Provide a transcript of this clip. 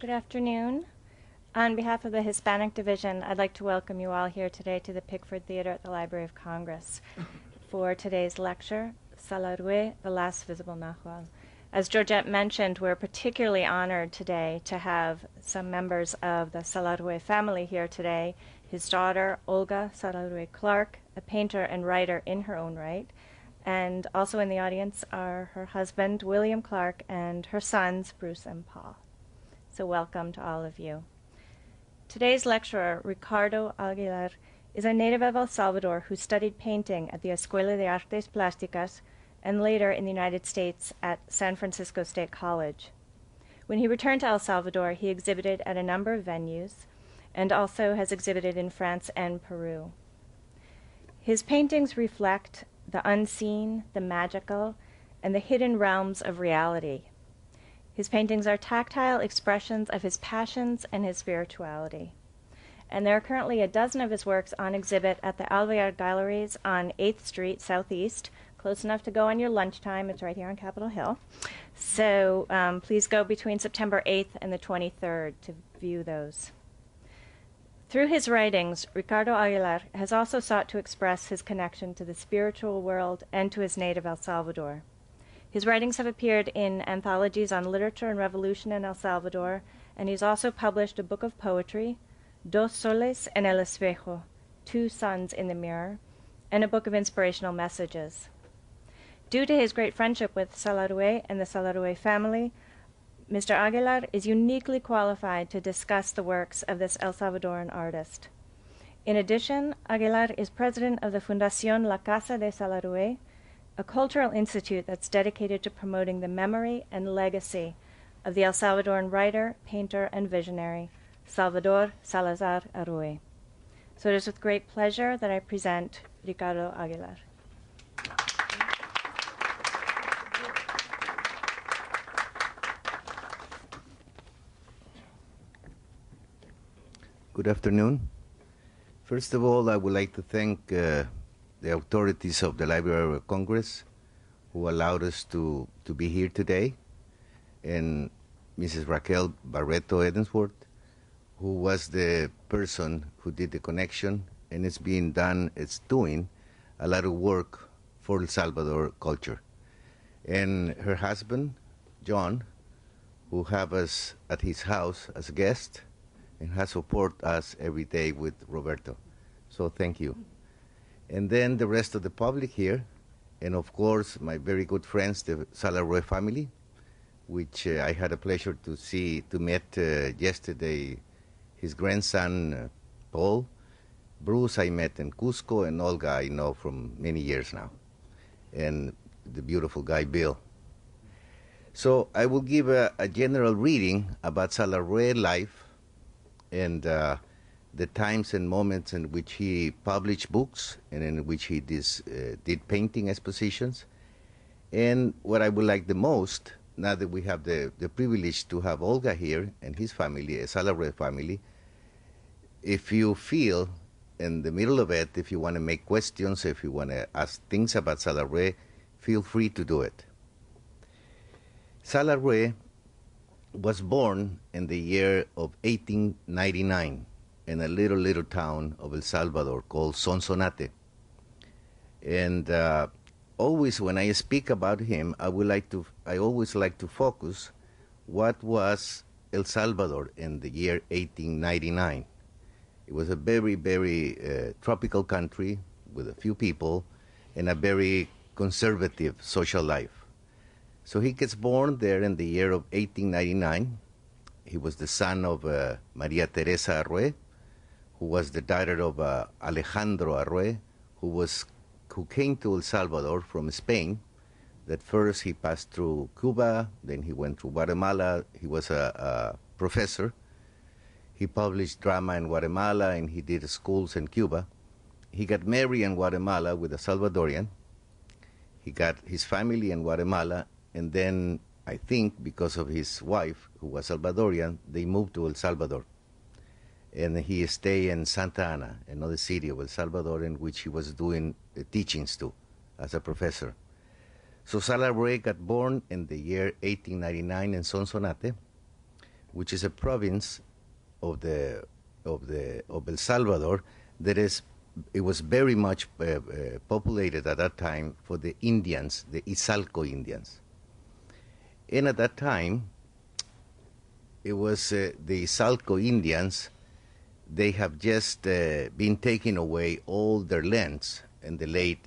Good afternoon. On behalf of the Hispanic Division, I'd like to welcome you all here today to the Pickford Theater at the Library of Congress for today's lecture, Salarue, the Last Visible Nahual. As Georgette mentioned, we're particularly honored today to have some members of the Salarue family here today. His daughter, Olga Salarue Clark, a painter and writer in her own right, and also in the audience are her husband, William Clark, and her sons, Bruce and Paul. So welcome to all of you. Today's lecturer, Ricardo Aguilar, is a native of El Salvador who studied painting at the Escuela de Artes Plásticas and later in the United States at San Francisco State College. When he returned to El Salvador, he exhibited at a number of venues and also has exhibited in France and Peru. His paintings reflect the unseen, the magical, and the hidden realms of reality. His paintings are tactile expressions of his passions and his spirituality. And there are currently a dozen of his works on exhibit at the Alvear galleries on 8th Street Southeast, close enough to go on your lunchtime. It's right here on Capitol Hill. So please go between September 8th and the 23rd to view those. Through his writings, Ricardo Aguilar has also sought to express his connection to the spiritual world and to his native El Salvador. His writings have appeared in anthologies on literature and revolution in El Salvador, and he's also published a book of poetry, Dos Soles en el Espejo, Two Suns in the Mirror, and a book of inspirational messages. Due to his great friendship with Salarue and the Salarue family, Mr. Aguilar is uniquely qualified to discuss the works of this El Salvadoran artist. In addition, Aguilar is president of the Fundación La Casa de Salarue, a cultural institute that's dedicated to promoting the memory and legacy of the El Salvadoran writer, painter, and visionary, Salvador Salazar Arrue. So it is with great pleasure that I present Ricardo Aguilar. Good afternoon. First of all, I would like to thank the authorities of the Library of Congress who allowed us to be here today, and Mrs. Raquel Barreto Edensworth, who was the person who did the connection, and it's doing a lot of work for El Salvador culture. And her husband, John, who have us at his house as a guest, and has supported us every day with Roberto. So thank you. And then the rest of the public here, and of course my very good friends, the Salarue family, which I had a pleasure to meet yesterday, his grandson Paul, Bruce I met in Cusco, and Olga I know from many years now, and the beautiful guy Bill. So I will give a general reading about Salarue life, and the times and moments in which he published books and in which he did painting expositions. And what I would like the most, now that we have the privilege to have Olga here and his family, a Salarue family, if you feel in the middle of it, if you want to make questions, if you want to ask things about Salarue, feel free to do it. Salarue was born in the year of 1899 in a little town of El Salvador called Sonsonate. And always when I speak about him, I always like to focus what was El Salvador in the year 1899. It was a very, very tropical country with a few people and a very conservative social life. So he gets born there in the year of 1899. He was the son of Maria Teresa Arrue, who was the daughter of Alejandro Arrue, who came to El Salvador from Spain. That first he passed through Cuba, then he went through Guatemala. He was a professor. He published drama in Guatemala, and he did schools in Cuba. He got married in Guatemala with a Salvadorian. He got his family in Guatemala, and then I think because of his wife, who was Salvadorian, they moved to El Salvador. And he stayed in Santa Ana, another city of El Salvador, in which he was doing teachings too, as a professor. So Salarue got born in the year 1899 in Sonsonate. which is a province of El Salvador that it was very much populated at that time for the Indians, the Izalco Indians. And at that time, it was the Izalco Indians. They have just been taking away all their lands in the late